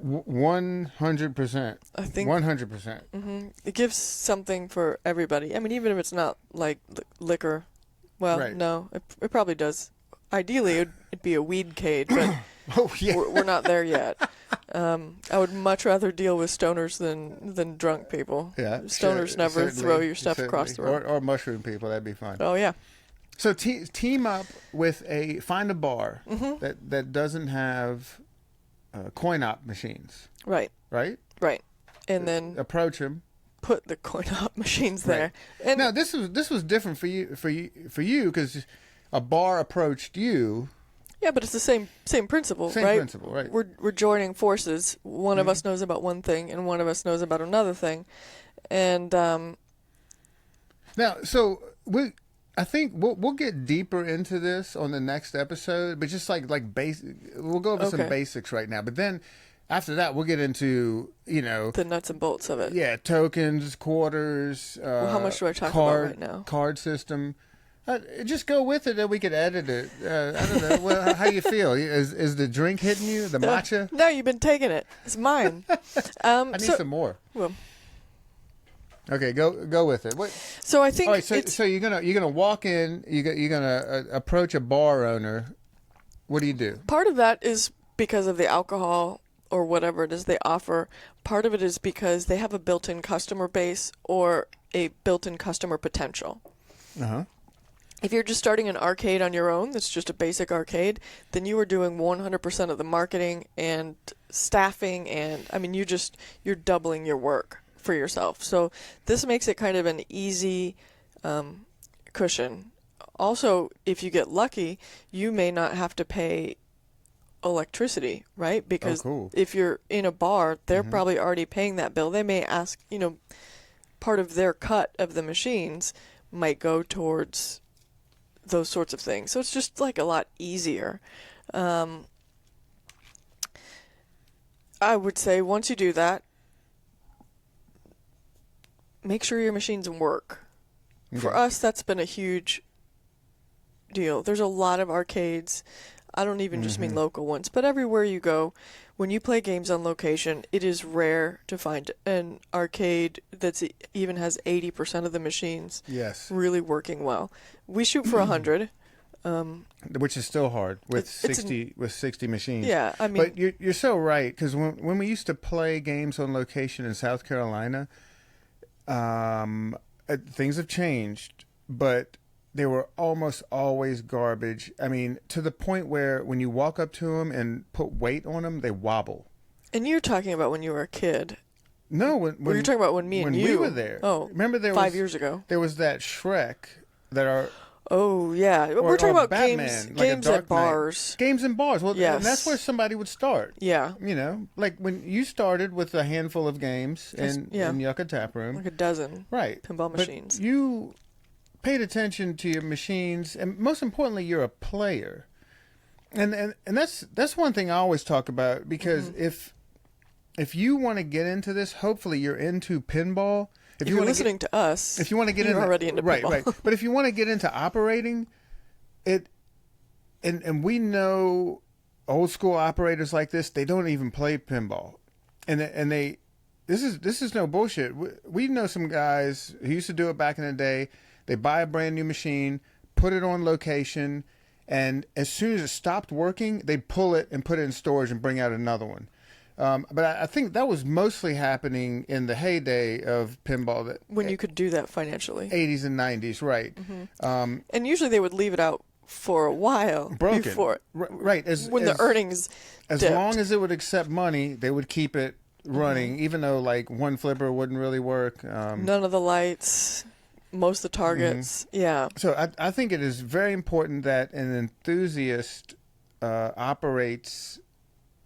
100%. I think 100%. It gives something for everybody. I mean, even if it's not liquor. Well, right. No, it probably does. Ideally, it'd be a weed-cade, but oh, yeah. we're not there yet. I would much rather deal with stoners than drunk people. Yeah, stoners never throw your stuff across the room. Or mushroom people, that'd be fun. Oh yeah. So team up with find a bar that doesn't have coin-op machines. Right. Right. Right. And then approach them. Put the coin-op machines there. Right. And now this was different for you because a bar approached you. Yeah, but it's the same principle, right? Same principle, right? We're joining forces. One of us knows about one thing, and one of us knows about another thing, and now so I think we'll get deeper into this on the next episode, but just like basic, we'll go over some basics right now. But then after that, we'll get into the nuts and bolts of it. Yeah, tokens, quarters. How much do I talk about right now? Card system. Just go with it, and we could edit it. I don't know. Well, how you feel? Is the drink hitting you? The matcha? No, you've been taking it. It's mine. I need some more. Well. Okay, go with it. What? So I think. All right, so you're gonna walk in. You're gonna approach a bar owner What do you do? Part of that is because of the alcohol or whatever it is they offer. Part of it is because they have a built-in customer base or a built-in customer potential. Uh-huh. If you're just starting an arcade on your own, that's just a basic arcade, then you are doing 100% of the marketing and staffing, and I mean, you're doubling your work for yourself. So this makes it kind of an easy cushion. Also, if you get lucky, you may not have to pay electricity, right? Because cool. if you're in a bar, they're probably already paying that bill. They may ask, part of their cut of the machines might go towards those sorts of things. So it's just like a lot easier. I would say once you do that, make sure your machines work. Okay. For us, that's been a huge deal. There's a lot of arcades. I don't even just mean local ones, but everywhere you go, when you play games on location, it is rare to find an arcade that's even has 80% of the machines Yes. really working well. We shoot for 100. Which is still hard with It's 60 machines. Yeah, I mean, But you're so right, because when we used to play games on location in South Carolina, things have changed, but they were almost always garbage. I mean, to the point where when you walk up to them and put weight on them, they wobble. and you're talking about when you were a kid. No, when Or you're talking about when me and we you were there. Oh, remember there 5 was years ago. there was that Shrek that are Oh yeah, we're talking about Batman, games like a games Dark at Knight. bars. Games in bars. Well, Yes. and that's where somebody would start. Yeah, Like when you started with a handful of games yeah. in Yucca Tap Room. like a dozen Right. pinball But machines. you paid attention to your machines, and most importantly, you're a player. And that's one thing I always talk about, because if you want to get into this, hopefully you're into pinball. If you're wanna listening to us, if you want to get you're into already into right, pinball. right. But if you want to get into operating it, and we know old school operators like this, they don't even play pinball, and they this is no bullshit. We know some guys who used to do it back in the day. They buy a brand new machine, put it on location, and as soon as it stopped working, they'd pull it and put it in storage and bring out another one. But I think that was mostly happening in the heyday of pinball, that when you could do that financially. 80s and 90s, right? And usually they would leave it out for a while Broken, before, right? when the earnings as dipped. long as it would accept money, they would keep it running, even though like one flipper wouldn't really work. None of the lights, most of the targets. Yeah. So I think it is very important that an enthusiast operates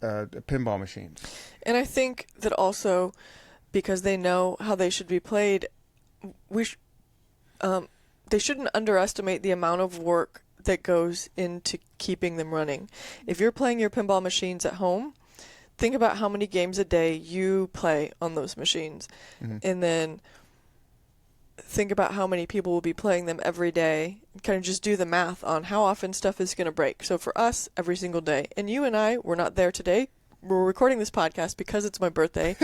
pinball machines. And I think that also, because they know how they should be played, they shouldn't underestimate the amount of work that goes into keeping them running. If you're playing your pinball machines at home, think about how many games a day you play on those machines. And then think about how many people will be playing them every day. Kind of just do the math on how often stuff is going to break. So for us, every single day. And you and I, we're not there today. We're recording this podcast because it's my birthday,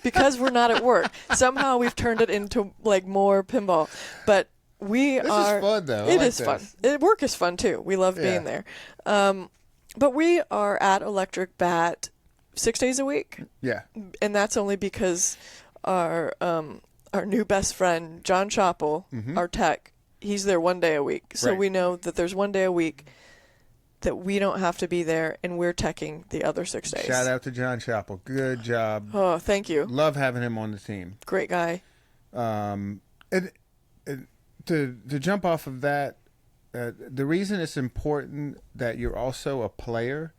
because we're not at work. Somehow we've turned it into like more pinball. But this is fun, though. I It like is this. fun. Work is fun too. We love being there. But we are at Electric Bat 6 days a week. Yeah. And that's only because our new best friend, John Chappell, our tech, he's there 1 day a week. So Right. we know that there's 1 day a week that we don't have to be there, and we're teching the other 6 days. Shout out to John Chappell. Good job. Oh, thank you. Love having him on the team. Great guy. And to jump off of that, the reason it's important that you're also a player,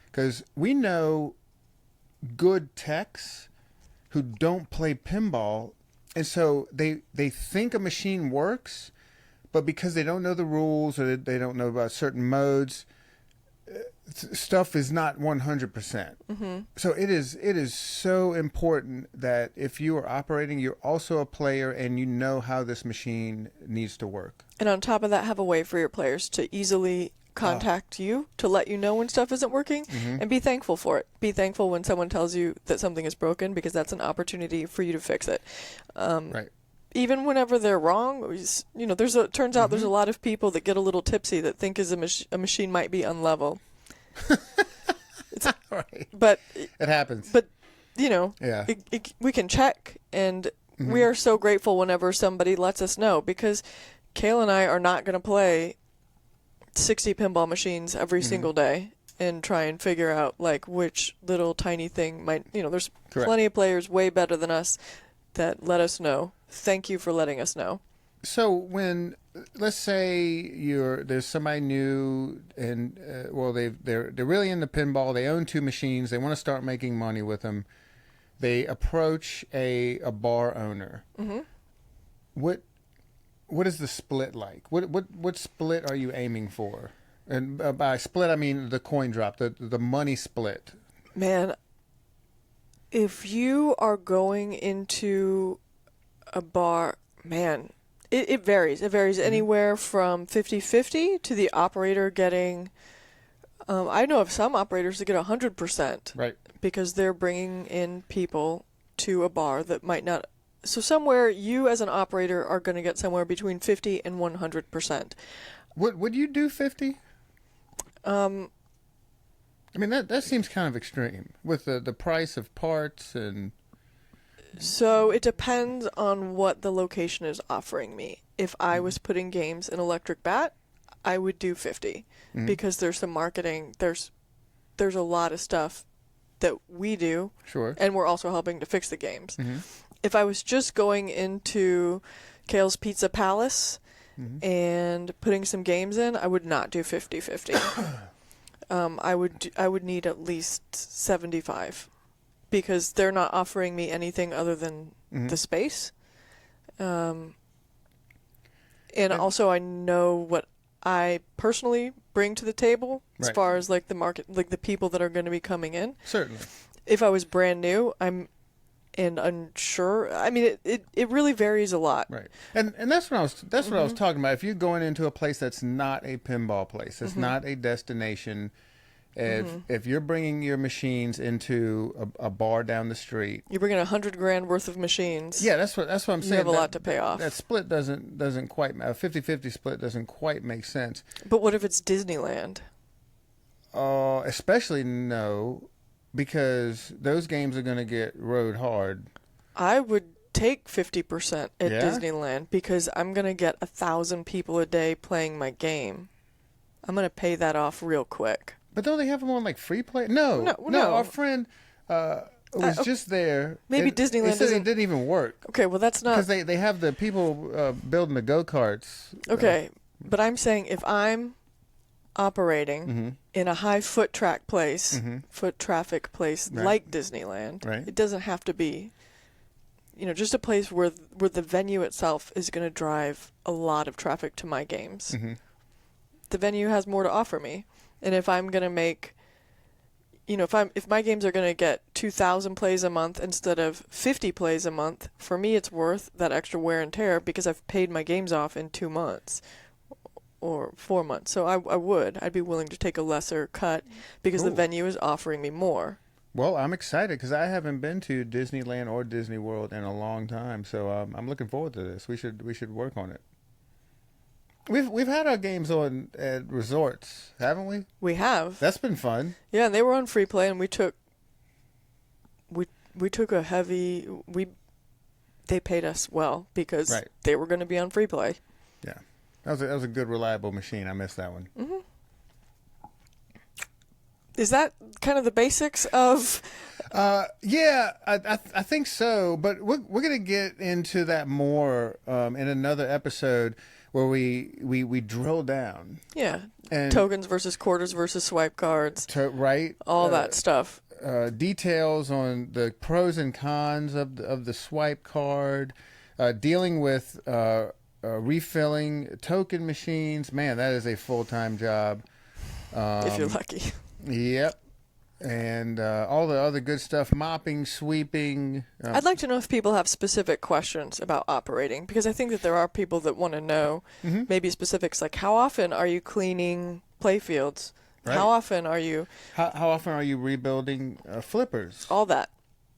because we know good techs who don't play pinball, and so they think a machine works, but because they don't know the rules or they don't know about certain modes, stuff is not 100%. So it is so important that if you are operating, you're also a player and you know how this machine needs to work. And on top of that, have a way for your players to easily contact you to let you know when stuff isn't working, and be thankful for it. Be thankful when someone tells you that something is broken, because that's an opportunity for you to fix it. Right. Even whenever they're wrong, turns out there's a lot of people that get a little tipsy that think a machine might be unlevel. Right. But It happens. but you know, Yeah. we can check, and we are so grateful whenever somebody lets us know, because Kale and I are not going to play 60 pinball machines every single day and try and figure out like which little tiny thing might, there's Correct. plenty of players way better than us that let us know. Thank you for letting us know. So when, let's say there's somebody new and well they're really into pinball, they own 2 machines, they want to start making money with them, they approach a bar owner. Mm-hmm. What is the split like? What split are you aiming for? And by split I mean the coin drop, the money split. Man, if you are going into a bar, man, it varies. It varies anywhere from 50-50 to the operator getting, I know of some operators that get 100%. Right. Because they're bringing in people to a bar that might not. So somewhere you as an operator are going to get somewhere between 50 and 100%. Would you do 50? I mean that seems kind of extreme with the price of parts and. So it depends on what the location is offering me. If I was putting games in Electric Bat, I would do 50 because there's some marketing. There's a lot of stuff that we do. Sure. And we're also helping to fix the games. If I was just going into Kale's Pizza Palace and putting some games in, I would not do 50-50. I would need at least 75 because they're not offering me anything other than the space. And also I know what I personally bring to the table as far as like the market, like the people that are going to be coming in. Certainly. If I was brand new, I'm unsure. I mean, it really varies a lot. Right. And that's what I was talking about. If you're going into a place that's not a pinball place, it's not a destination. If you're bringing your machines into a bar down the street, you're bringing $100,000 worth of machines. Yeah, that's what I'm saying. You have a lot to pay off. That split doesn't quite, a 50-50 split doesn't quite make sense. But what if it's Disneyland? Especially no, because those games are going to get rode hard. I would take 50% at Yeah? Disneyland because I'm going to get 1,000 people a day playing my game. I'm going to pay that off real quick. But don't they have them on like free play? No. No. Our friend was just there. Maybe Disneyland said doesn't. It didn't even work Okay, well that's not. because they have the people building the go karts. Okay, but I'm saying if I'm operating in a high foot traffic place like Disneyland, Right. it doesn't have to be, just a place where the venue itself is going to drive a lot of traffic to my games. The venue has more to offer me, and if I'm going to make, if my games are going to get 2,000 plays a month instead of 50 plays a month, for me it's worth that extra wear and tear because I've paid my games off in 2 months. Or 4 months. So I'd be willing to take a lesser cut because the venue is offering me more. Well, I'm excited because I haven't been to Disneyland or Disney World in a long time, so I'm looking forward to this. We should work on it. We've had our games on at resorts, haven't we? We have. That's been fun. Yeah, and they were on free play, and we took a heavy. They paid us well because they were going to be on free play. Yeah. That was a good, reliable machine. I missed that one. Is that kind of the basics of? Yeah, I think so. But we're going to get into that more in another episode where we drill down. Yeah, and tokens versus quarters versus swipe cards. All that stuff. Details on the pros and cons of the swipe card, dealing with. Refilling token machines, man, that is a full-time job. If you're lucky. Yep. And all the other good stuff, mopping, sweeping. I'd like to know if people have specific questions about operating, because I think that there are people that want to know maybe specifics, like how often are you cleaning playfields? Right. How often are you... How often are you rebuilding flippers? All that.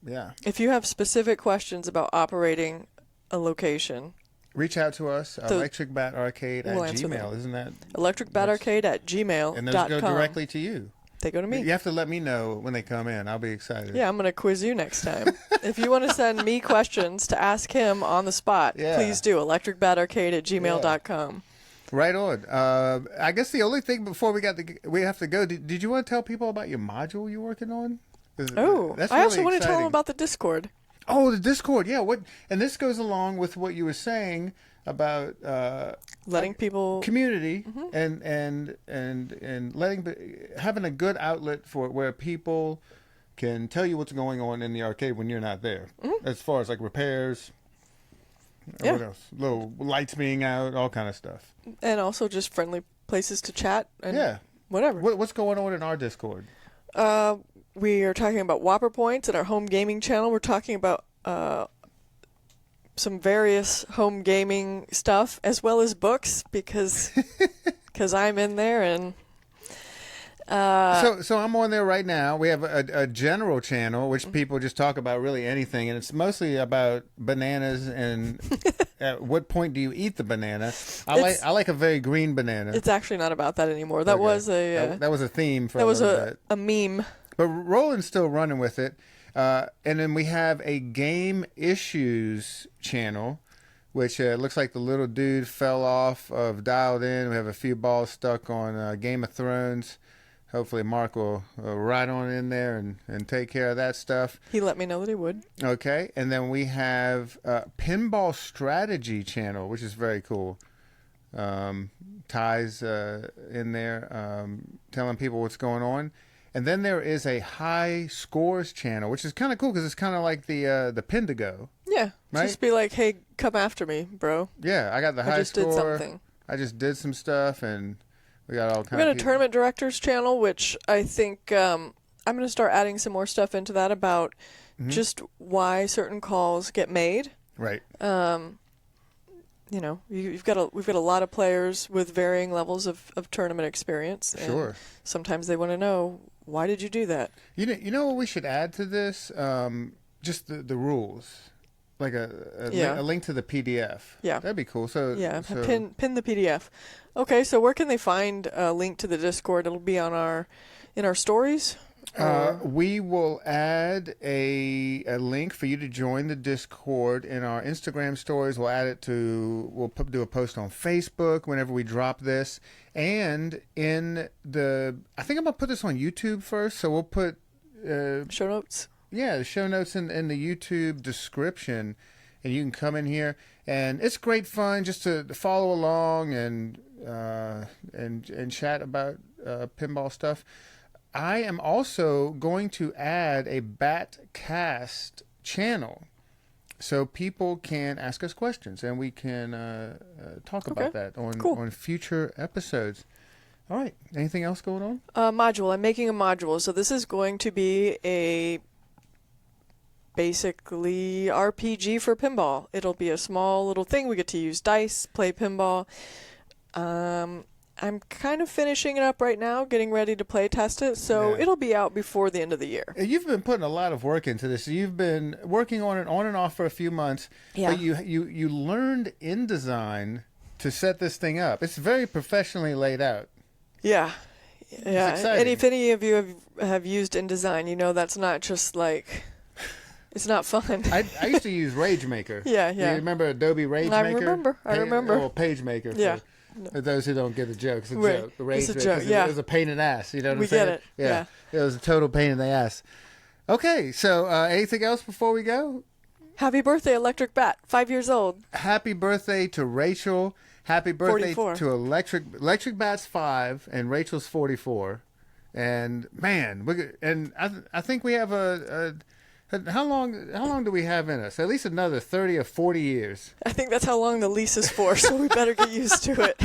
Yeah. If you have specific questions about operating a location... Reach out to us, electricbatarcade@gmail.com. Isn't that? electricbatarcade@gmail.com. And those go directly to you. They go to me. You have to let me know when they come in. I'll be excited. Yeah, I'm going to quiz you next time. If you want to send me questions to ask him on the spot, please do. electricbatarcade@gmail.com. Right on. I guess the only thing before we have to go. Did you want to tell people about your module you're working on? That's really I also want to tell exciting. them about the Discord. Oh, the Discord. Yeah. And this goes along with what you were saying about Letting people community and having a good outlet for where people can tell you what's going on in the arcade when you're not there, as far as like repairs. Yeah. What else? Little lights being out, all kind of stuff. And also just friendly places to chat and whatever. What's going on in our Discord? We are talking about Whopper Points at our home gaming channel. We're talking about some various home gaming stuff as well as books because I'm in there and so I'm on there right now. We have a general channel which people just talk about really anything, and it's mostly about bananas and at what point do you eat the banana? I like a very green banana. It's actually not about that anymore. That was that was a theme for that was a meme. But Roland's still running with it. And then we have a game issues channel, which looks like the little dude fell off of Dialed In. We have a few balls stuck on Game of Thrones. Hopefully Mark will ride on in there and take care of that stuff. He let me know that he would. Okay. And then we have Pinball Strategy channel, which is very cool. Ty's in there telling people what's going on. And then there is a high scores channel, which is kind of cool because it's kind of like the Pindigo. Yeah. Right? Just be like, hey, come after me, bro. Yeah, I got the high I just score. did something. I just did some stuff, and we got all kinds. We got a tournament directors channel, which I think I'm going to start adding some more stuff into that about just why certain calls get made. Right. You know, we've got a lot of players with varying levels of tournament experience. And Sure. sometimes they want to know, why did you do that? You know what we should add to this? Just the rules, like a link to the PDF. Yeah, that'd be cool. So pin the PDF. Okay, so where can they find a link to the Discord? It'll be on in our stories. We will add a link for you to join the Discord in our Instagram stories. We'll do a post on Facebook whenever we drop this. And I think I'm going to put this on YouTube first. So we'll put show notes. Yeah, the show notes in the YouTube description. And you can come in here. And it's great fun just to follow along and chat about pinball stuff. I am also going to add a Batcast channel so people can ask us questions and we can talk about that on future episodes. All right. Anything else going on? Module. I'm making a module. So this is going to be a basically RPG for pinball. It'll be a small little thing. We get to use dice, play pinball. I'm kind of finishing it up right now, getting ready to play test it, so it'll be out before the end of the year. You've been putting a lot of work into this. You've been working on it on and off for a few months, but you learned InDesign to set this thing up. It's very professionally laid out. Yeah. Yeah. Exciting. And if any of you have used InDesign, you know that's not just like... It's not fun. I used to use RageMaker. Yeah. You remember Adobe RageMaker? I remember. Or PageMaker. Yeah. For those who don't get the joke, it's a right. joke. It's a joke, yeah. It was a pain in the ass. You know what I'm We saying? get it. Yeah. It was a total pain in the ass. Okay, so anything else before we go? Happy birthday, Electric Bat. 5 years old. Happy birthday to Rachel. Happy birthday 44. to Electric Bat's 5 and Rachel's 44. And man, I think we have how long do we have in us? At least another 30 or 40 years. I think that's how long the lease is for, so we better get used to it.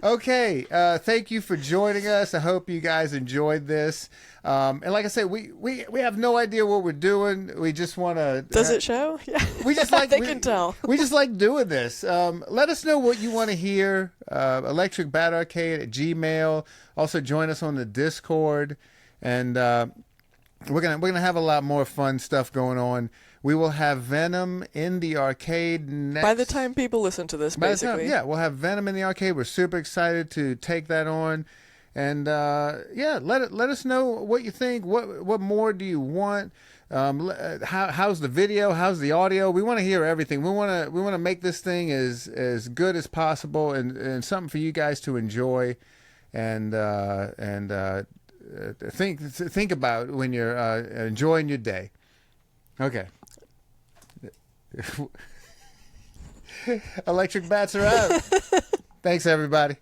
Okay, thank you for joining us. I hope you guys enjoyed this. And like I said, we have no idea what we're doing. We just want to. Does it show? Yeah. We just like they can tell. We just like doing this. Let us know what you want to hear. Electric Bat Arcade at Gmail. Also join us on the Discord, and we're gonna have a lot more fun stuff going on. We will have Venom in the arcade next. By the time people listen to this, basically. We'll have Venom in the arcade. We're super excited to take that on. And yeah, let us know what you think. What more do you want? How's the video? How's the audio? We want to hear everything. We want to make this thing as good as possible and something for you guys to enjoy and think about when you're enjoying your day. Okay. Electric bats are out. Thanks, everybody.